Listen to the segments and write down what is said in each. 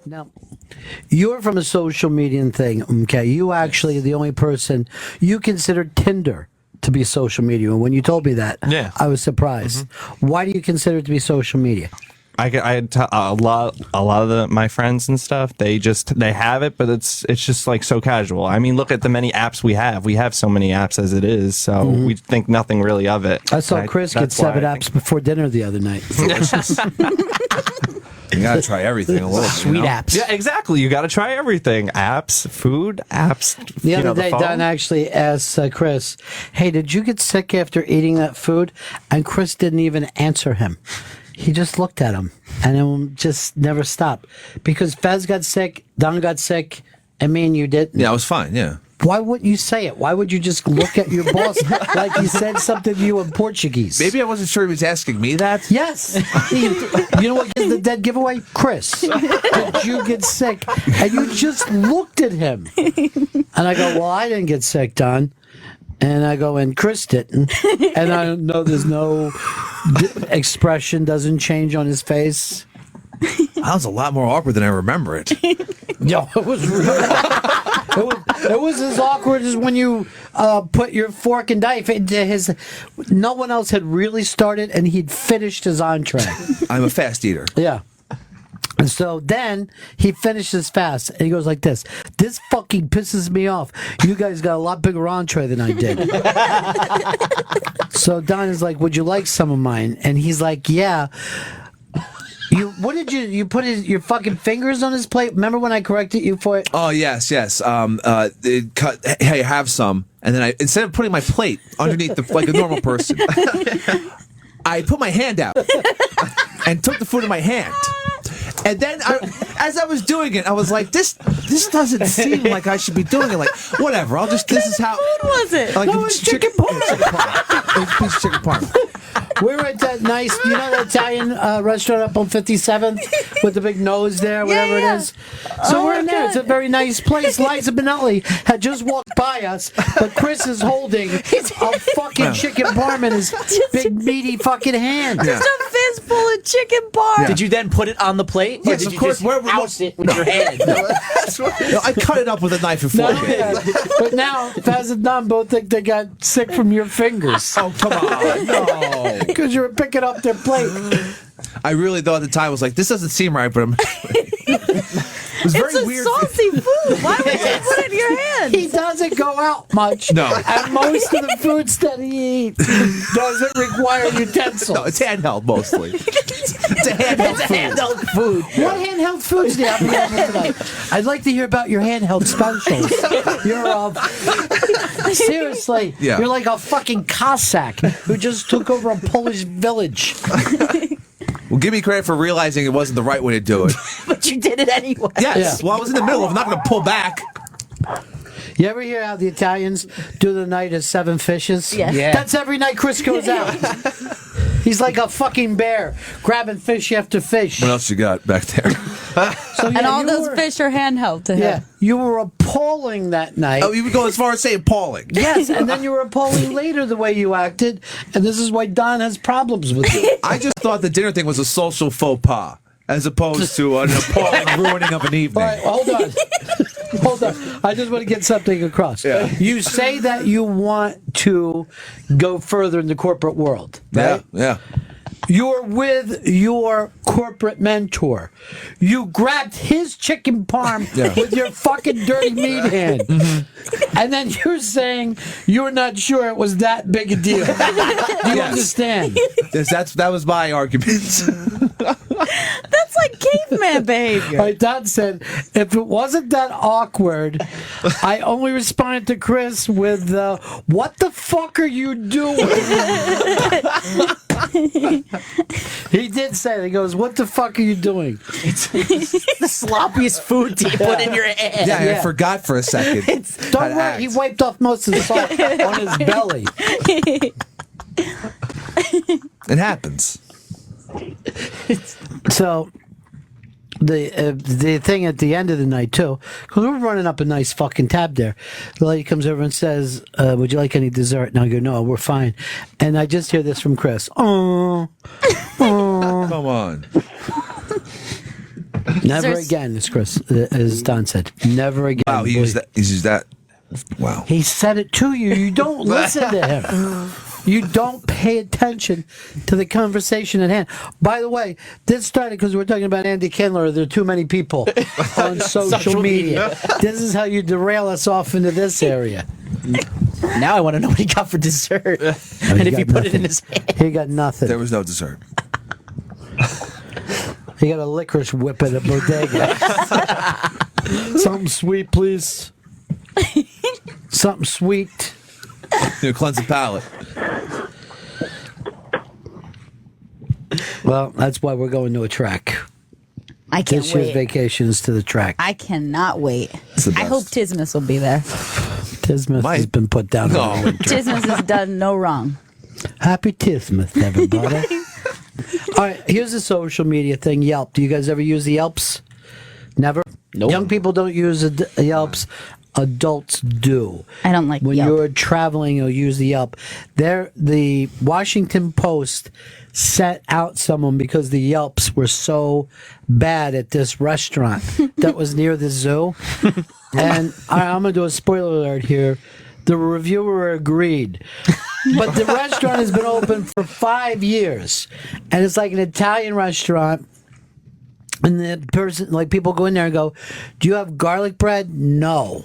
Now, you're from a social media thing, okay? You actually are the only person you consider Tinder to be social media. And when you told me that, Yeah. I was surprised. Why do you consider it to be social media? A lot of my friends and stuff. They have it, but it's just like so casual. I mean, look at the many apps we have. We have so many apps as it is, so we think nothing really of it. I saw Chris get 7 apps before dinner the other night. You gotta try everything a little. Sweet apps. Yeah, exactly. You got to try everything. Apps, food, apps. The other day, phone. Don actually asked Chris, "Hey, did you get sick after eating that food?" And Chris didn't even answer him. He just looked at him, and it just never stopped. Because Fez got sick, Don got sick, and me and you didn't. Yeah, I was fine. Yeah. Why wouldn't you say it? Why would you just look at your boss like he said something to you in Portuguese? Maybe I wasn't sure he was asking me that. Yes. You know what gives the dead giveaway? Chris. Did you get sick? And you just looked at him. And I go, well, I didn't get sick, Don. And I go, and Chris didn't. And I know there's no expression, doesn't change on his face. That was a lot more awkward than I remember it. Yo, it was it was as awkward as when you put your fork and knife into his. No one else had really started, and he'd finished his entree. I'm a fast eater. Yeah. And so then he finishes fast, and he goes like this. This fucking pisses me off. You guys got a lot bigger entree than I did. So Don is like, would you like some of mine? And he's like, yeah. What did you put your fucking fingers on his plate? Remember when I corrected you for it? Oh yes. Hey, have some, and then instead of putting my plate underneath like a normal person, I put my hand out and took the food in my hand. And then, as I was doing it, I was like, "This doesn't seem like I should be doing it. Like, whatever. I'll just. This is how." What was it? Like, No, it's chicken parm. It was a piece of chicken parm. We were at that nice, you know, the Italian restaurant up on 57th with the big nose there, whatever Yeah. it is. So we're in there. It's a very nice place. Liza Minnelli had just walked by us, but Chris is holding a fucking chicken parm in his big meaty fucking hand. Just a fistful of chicken parm. Did you then put it on the plate? Or Yes, did of you course. Just house it with your hand? No, I cut it up with a knife and No, fork. yeah. But now, Faz and Don both think they got sick from your fingers. Oh, come on. No. Because you were picking up their plate. I really thought at the time, I was like, this doesn't seem right, but I'm. It was very It's a weird. salty food. Why would you put it in your hand? He doesn't go out much. No. And most of the foods that he eats doesn't require utensils. No, it's handheld mostly. It's a handheld food. What handheld foods do you have available tonight? I'd like to hear about your handheld specials. You're seriously, Yeah. you're like a fucking Cossack who just took over a Polish village. Well, give me credit for realizing it wasn't the right way to do it. But you did it anyway. Yes. Yeah. Well, I was in the middle. I'm not going to pull back. You ever hear how the Italians do the night of 7 fishes? Yes. Yeah. That's every night Chris goes out. He's like a fucking bear, grabbing fish after fish. What else you got back there? So, And yeah, all you those were- fish are handheld to him. Yeah, you were appalling that night. Oh, you would go as far as saying appalling. Yes, and then you were appalling later the way you acted, and this is why Don has problems with you. I just thought the dinner thing was a social faux pas, as opposed to an appalling ruining of an evening. All right, hold on. Hold on. I just want to get something across. Yeah. You say that you want to go further in the corporate world, right? Yeah. You're with your corporate mentor. You grabbed his chicken parm with your fucking dirty meat hand. And then you're saying you're not sure it was that big a deal. Do you understand? Yes, that was my argument. That's like caveman behavior. My dad said, if it wasn't that awkward, I only responded to Chris with, what the fuck are you doing? He did say that. He goes, what the fuck are you doing? The sloppiest food you put in your hand. Yeah, Yeah. I forgot for a second. Don't how to worry, act. he wiped off most of the salt on his belly. It happens. So the thing at the end of the night too, because we're running up a nice fucking tab there. The lady comes over and says, "Would you like any dessert?" And I go, "No, we're fine." And I just hear this from Chris. Oh, Come on. Never There's- again, as Don said. Never again. Wow, he used that. He's used that. Wow. He said it to you. You don't listen to him. You don't pay attention to the conversation at hand. By the way, this started because we're talking about Andy Kindler. There are too many people on social media. This is how you derail us off into this area. Now I want to know what he got for dessert. And if he put it in his hand. He got nothing. There was no dessert. He got a licorice whip at a bodega. Something sweet, please. Something sweet. Cleanse the palate. Well, that's why we're going to a track. I can't This year's wait. vacation is to the track. I cannot wait. the I hope best. Tismus will be there. Tismuth has been put down. No. on the winter. Tismus has done no wrong. Happy Tismuth, everybody. All right, here's a social media thing. Yelp. Do you guys ever use the Yelps? Never? Nope. Young people don't use the Yelps. Adults do. I don't like when Yelp. you're traveling, you'll use the Yelp. The Washington Post set out someone because the Yelps were so bad at this restaurant that was near the zoo. And I'm going to do a spoiler alert here. The reviewer agreed. But the restaurant has been open for 5 years. And it's like an Italian restaurant. And the person, like people go in there and go, do you have garlic bread? No.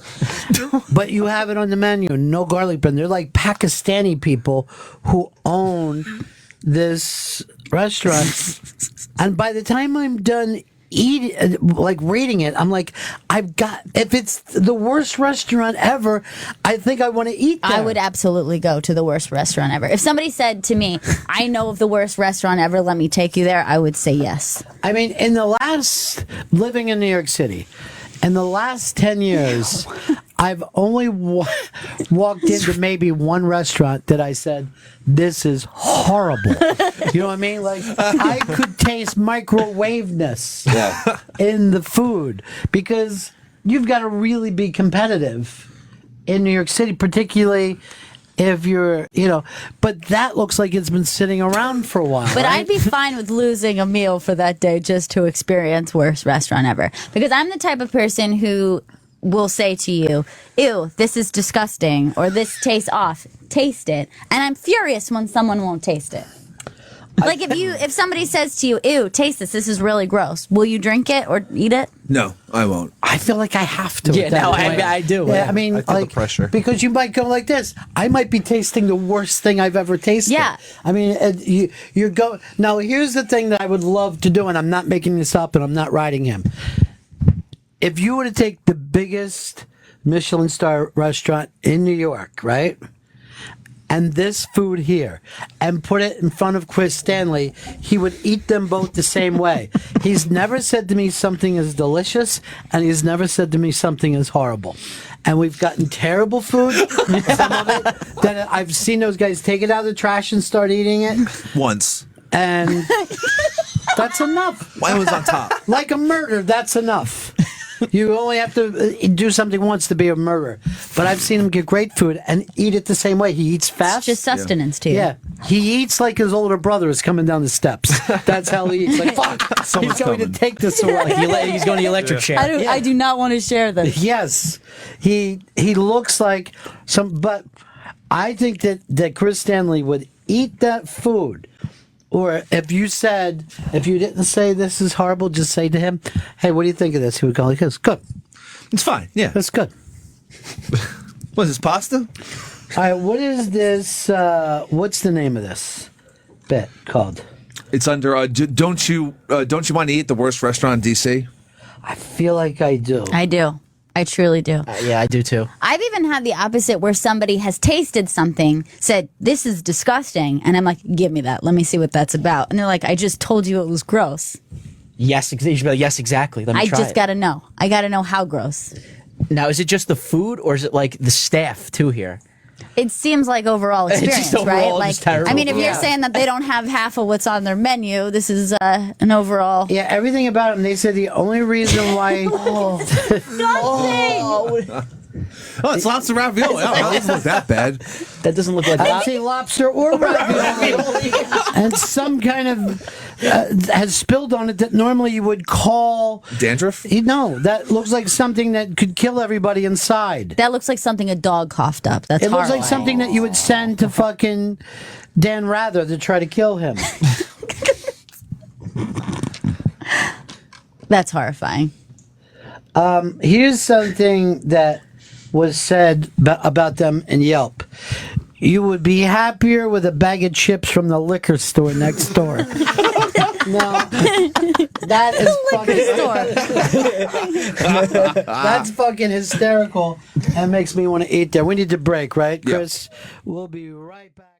But you have it on the menu. No garlic bread. They're like Pakistani people who own this restaurant. And by the time I'm done eating, like reading it, I'm like, if it's the worst restaurant ever, I think I want to eat there. I would absolutely go to the worst restaurant ever. If somebody said to me, I know of the worst restaurant ever, let me take you there, I would say yes. I mean, living in New York City, in the last 10 years, I've only walked into maybe one restaurant that I said, this is horrible. You know what I mean? Like, I could taste microwaveness in the food because you've got to really be competitive in New York City, particularly if you're, but that looks like it's been sitting around for a while. But right? I'd be fine with losing a meal for that day just to experience worst restaurant ever. Because I'm the type of person who will say to you, ew, this is disgusting, or this tastes off. Taste it. And I'm furious when someone won't taste it. Like if somebody says to you, ew, taste this is really gross. Will you drink it or eat it? No, I won't. I feel like I have to. Yeah, at that now point. I do. Yeah, I mean, I feel the like pressure. because you might go like this. I might be tasting the worst thing I've ever tasted. Yeah. I mean, you go now. Here's the thing that I would love to do, and I'm not making this up, and I'm not writing him. If you were to take the biggest Michelin star restaurant in New York, right? And this food here, and put it in front of Chris Stanley, he would eat them both the same way. He's never said to me something is delicious, and he's never said to me something is horrible. And we've gotten terrible food, some of it, that I've seen those guys take it out of the trash and start eating it, Once. and that's enough. Mine was on top. Like a murder, that's enough. You only have to do something once to be a murderer. But I've seen him get great food and eat it the same way. He eats fast. It's just sustenance to you. Yeah. He eats like his older brother is coming down the steps. That's how he eats. Like, fuck, Someone's he's going coming. to take this away. He's going to the electric chair. I do not want to share this. Yes. He looks like but I think that Chris Stanley would eat that food. Or if you didn't say this is horrible, just say to him, hey, what do you think of this? He would go like this, good. It's fine. Yeah. That's good. What is this, pasta? All right, what is this? What's the name of this bit called? It's under. Don't you want to eat the worst restaurant in DC? I feel like I do. I do. I truly do. Yeah, I do too. I've even had the opposite where somebody has tasted something, said, this is disgusting. And I'm like, give me that. Let me see what that's about. And they're like, I just told you it was gross. Yes, you should be like, yes, exactly. Let me I try just it. got to know. I got to know how gross. Now, is it just the food or is it like the staff too here? It seems like overall It's experience, just right? overall Like, just terrible. I mean, if Yeah. you're saying that they don't have half of what's on their menu, this is an overall. Yeah, everything about him. They said the only reason why. Oh, it's lobster ravioli. Oh, it doesn't look that bad. That doesn't look like I don't see lobster or ravioli. And some kind of has spilled on it that normally you would call Dandruff? No, that looks like something that could kill everybody inside. That looks like something a dog coughed up. That's It looks like horrifying. something that you would send to fucking Dan Rather to try to kill him. That's horrifying. Here's something that was said about them in Yelp. You would be happier with a bag of chips from the liquor store next door. No, that is fucking. That's fucking hysterical. That makes me want to eat there. We need to break, right, Chris? We'll be right back.